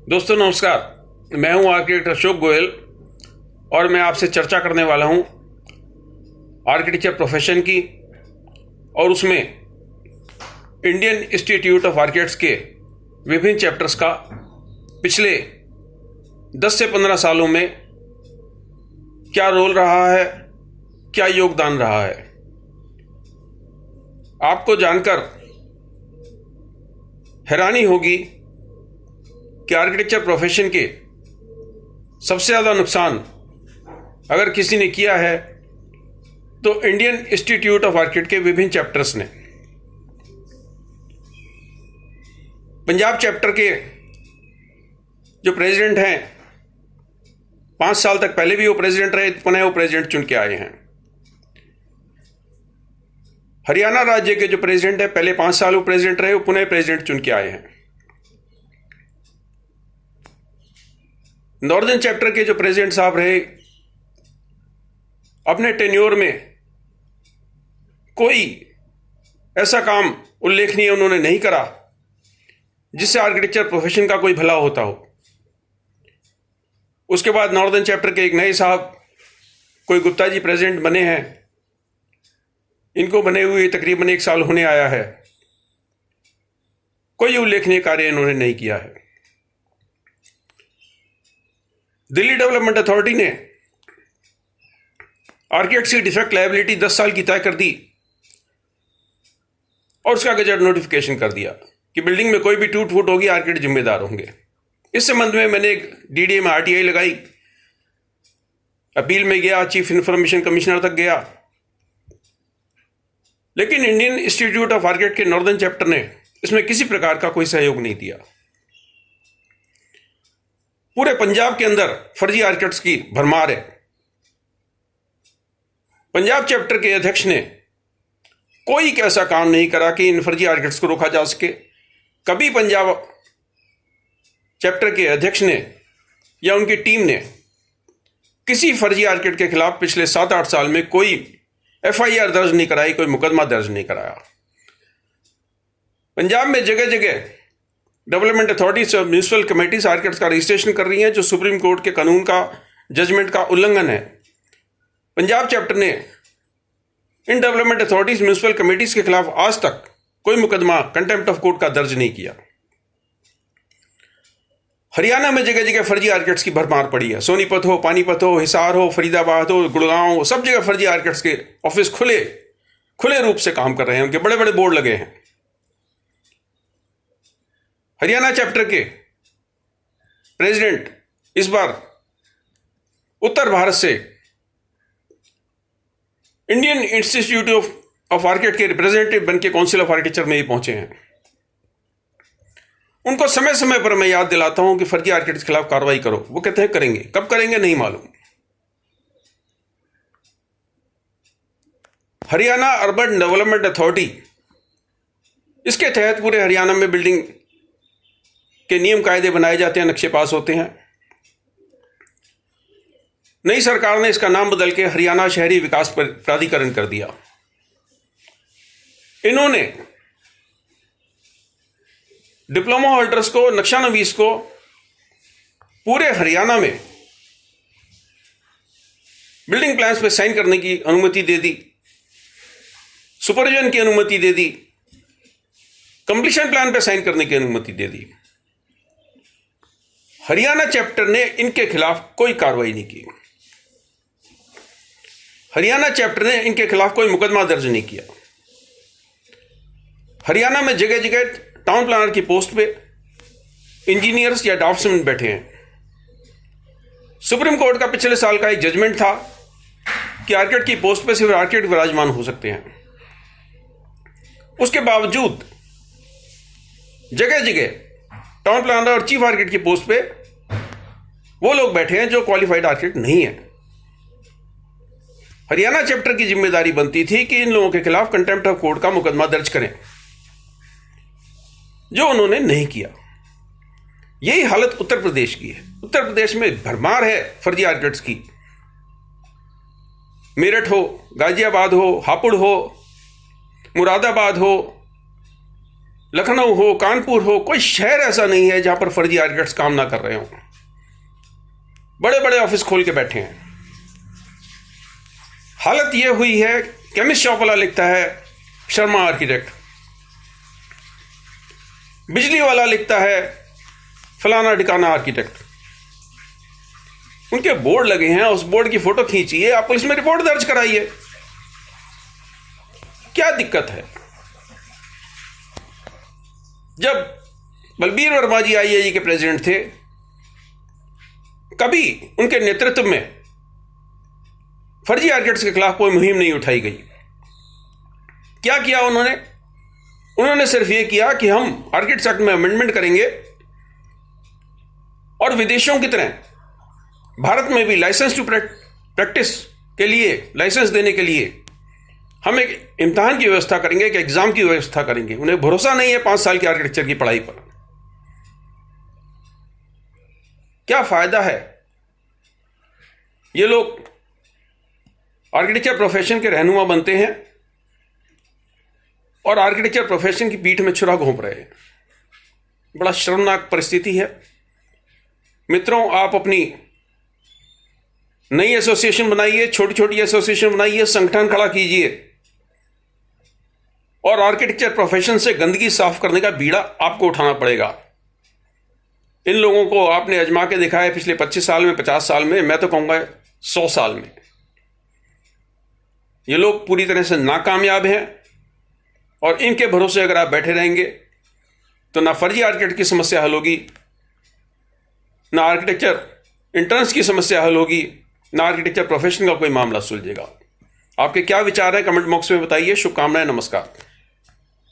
दोस्तों नमस्कार, मैं हूं आर्किटेक्ट अशोक गोयल और मैं आपसे चर्चा करने वाला हूं आर्किटेक्चर प्रोफेशन की और उसमें इंडियन इंस्टीट्यूट ऑफ आर्किटेक्ट्स के विभिन्न चैप्टर्स का पिछले 10 से 15 सालों में क्या रोल रहा है, क्या योगदान रहा है। आपको जानकर हैरानी होगी कि आर्किटेक्चर प्रोफेशन के सबसे ज़्यादा नुकसान अगर किसी ने किया है तो इंडियन इंस्टीट्यूट ऑफ आर्किटेक्ट के विभिन्न चैप्टर्स ने। पंजाब चैप्टर के जो प्रेसिडेंट हैं 5 साल तक पहले भी वो प्रेसिडेंट रहे, पुनः वो प्रेसिडेंट चुन के आए हैं। हरियाणा राज्य के जो प्रेसिडेंट है पहले 5 साल वो प्रेसिडेंट रहे, वो पुनः प्रेसिडेंट चुन के आए हैं। नॉर्दर्न चैप्टर के जो प्रेसिडेंट साहब रहे, अपने टेन्योर में कोई ऐसा काम उल्लेखनीय उन्होंने नहीं करा जिससे आर्किटेक्चर प्रोफेशन का कोई भला होता हो। उसके बाद नॉर्दर्न चैप्टर के एक नए साहब कोई गुप्ता जी प्रेसिडेंट बने हैं। इनको बने हुए तकरीबन 1 साल होने आया है, कोई उल्लेखनीय कार्य इन्होंने नहीं किया है। दिल्ली डेवलपमेंट अथॉरिटी ने आर्किटेक्ट्स की डिफेक्ट लायबिलिटी 10 साल की तय कर दी और उसका गजट नोटिफिकेशन कर दिया कि बिल्डिंग में कोई भी टूट फूट होगी आर्किटेक्ट जिम्मेदार होंगे। इस संबंध में मैंने एक डीडीए में आरटीआई लगाई, अपील में गया, चीफ इंफॉर्मेशन कमिश्नर तक गया, लेकिन इंडियन इंस्टीट्यूट ऑफ आर्किटेक्ट के नॉर्दर्न चैप्टर ने इसमें किसी प्रकार का कोई सहयोग नहीं दिया। पूरे पंजाब के अंदर फर्जी आर्किटेक्ट्स की भरमार है। पंजाब चैप्टर के अध्यक्ष ने कोई ऐसा काम नहीं करा कि इन फर्जी आर्किटेक्ट्स को रोका जा सके। कभी पंजाब चैप्टर के अध्यक्ष ने या उनकी टीम ने किसी फर्जी आर्किटेक्ट के खिलाफ पिछले 7-8 साल में कोई एफआईआर दर्ज नहीं कराई, कोई मुकदमा दर्ज नहीं कराया। पंजाब में जगह जगह डेवलपमेंट अथॉरिटीज और म्यूनिसिपल कमेटीज आर्किटेक्ट्स का रजिस्ट्रेशन कर रही हैं, जो सुप्रीम कोर्ट के कानून का जजमेंट का उल्लंघन है। पंजाब चैप्टर ने in development authorities municipal committees के खिलाफ आज तक कोई मुकदमा कंटेम्प्ट ऑफ कोर्ट का दर्ज नहीं किया। हरियाणा में जगह जगह फर्जी आर्किटेक्ट्स की भरमार पड़ी है। सोनीपत हो, पानीपत हो, हिसार हो, फरीदाबाद हो, गुड़गांव हो, सब जगह फर्जी आर्किटेक्ट्स के ऑफिस खुले रूप से काम कर रहे हैं, उनके बड़े बड़े बोर्ड लगे हैं। हरियाणा चैप्टर के प्रेसिडेंट इस बार उत्तर भारत से इंडियन इंस्टीट्यूट ऑफ आर्किटेक्ट के रिप्रेजेंटेटिव बन के काउंसिल ऑफ आर्किटेक्चर में ही पहुंचे हैं। उनको समय समय पर मैं याद दिलाता हूं कि फर्जी आर्किटेक्ट के खिलाफ कार्रवाई करो। वो कहते हैं करेंगे, कब करेंगे नहीं मालूम। हरियाणा अर्बन डेवलपमेंट अथॉरिटी, इसके तहत पूरे हरियाणा में बिल्डिंग के नियम कायदे बनाए जाते हैं, नक्शे पास होते हैं। नई सरकार ने इसका नाम बदल के हरियाणा शहरी विकास प्राधिकरण कर दिया। इन्होंने डिप्लोमा होल्डर्स को, नक्शानवीस को पूरे हरियाणा में बिल्डिंग प्लान्स पे साइन करने की अनुमति दे दी, सुपरविजन की अनुमति दे दी, कंप्लीशन प्लान पे साइन करने की अनुमति दे दी। हरियाणा चैप्टर ने इनके खिलाफ कोई कार्रवाई नहीं की। हरियाणा चैप्टर ने इनके खिलाफ कोई मुकदमा दर्ज नहीं किया। हरियाणा में जगह जगह टाउन प्लानर की पोस्ट पे इंजीनियर्स या ड्राफ्ट्समैन बैठे हैं। सुप्रीम कोर्ट का पिछले साल का एक जजमेंट था कि आर्किटेक्ट की पोस्ट पे सिर्फ आर्किटेक्ट विराजमान हो सकते हैं। उसके बावजूद जगह जगह टाउन प्लानर और चीफ आर्किटेक्ट की पोस्ट पे वो लोग बैठे हैं जो क्वालिफाइड आर्किटेक्ट नहीं है। हरियाणा चैप्टर की जिम्मेदारी बनती थी कि इन लोगों के खिलाफ कंटेम्प्ट ऑफ कोर्ट का मुकदमा दर्ज करें, जो उन्होंने नहीं किया। यही हालत उत्तर प्रदेश की है। उत्तर प्रदेश में भरमार है फर्जी आर्किटेक्ट्स की। मेरठ हो, गाजियाबाद हो, हापुड़ हो, मुरादाबाद हो, लखनऊ हो, कानपुर हो, कोई शहर ऐसा नहीं है जहां पर फर्जी आर्किटेक्ट्स काम ना कर रहे हो। बड़े बड़े ऑफिस खोल के बैठे हैं। हालत यह हुई है, केमिस्ट शॉप वाला लिखता है शर्मा आर्किटेक्ट, बिजली वाला लिखता है फलाना ढिकाना आर्किटेक्ट। उनके बोर्ड लगे हैं, उस बोर्ड की फोटो खींचिए, आप पुलिस में रिपोर्ट दर्ज कराइए। क्या दिक्कत है? जब बलबीर वर्मा जी आईआईजी के प्रेसिडेंट थे, कभी उनके नेतृत्व में फर्जी आर्किटेक्ट्स के खिलाफ कोई मुहिम नहीं उठाई गई। क्या किया उन्होंने? उन्होंने सिर्फ यह किया कि हम आर्किटेक्ट्स एक्ट में अमेंडमेंट करेंगे और विदेशों की तरह भारत में भी लाइसेंस टू प्रैक्टिस के लिए, लाइसेंस देने के लिए हम एक इम्तिहान की व्यवस्था करेंगे, एक एग्जाम की व्यवस्था करेंगे। उन्हें भरोसा नहीं है 5 साल की आर्किटेक्चर की पढ़ाई पर। क्या फायदा है? ये लोग आर्किटेक्चर प्रोफेशन के रहनुमा बनते हैं और आर्किटेक्चर प्रोफेशन की पीठ में छुरा घोंप रहे हैं। बड़ा शर्मनाक परिस्थिति है। मित्रों, आप अपनी नई एसोसिएशन बनाइए, छोटी छोटी एसोसिएशन बनाइए, संगठन खड़ा कीजिए और आर्किटेक्चर प्रोफेशन से गंदगी साफ करने का बीड़ा आपको उठाना पड़ेगा। इन लोगों को आपने आजमा के देखा है पिछले 25 साल में, 50 साल में, मैं तो कहूंगा 100 साल में। ये लोग पूरी तरह से नाकामयाब हैं और इनके भरोसे अगर आप बैठे रहेंगे तो ना फर्जी आर्किटेक्ट की समस्या हल होगी, ना आर्किटेक्चर इंटर्न्स की समस्या हल होगी, ना आर्किटेक्चर प्रोफेशन का कोई मामला सुलझेगा। आपके क्या विचार है? कमेंट बॉक्स में बताइए। शुभकामनाएं। नमस्कार।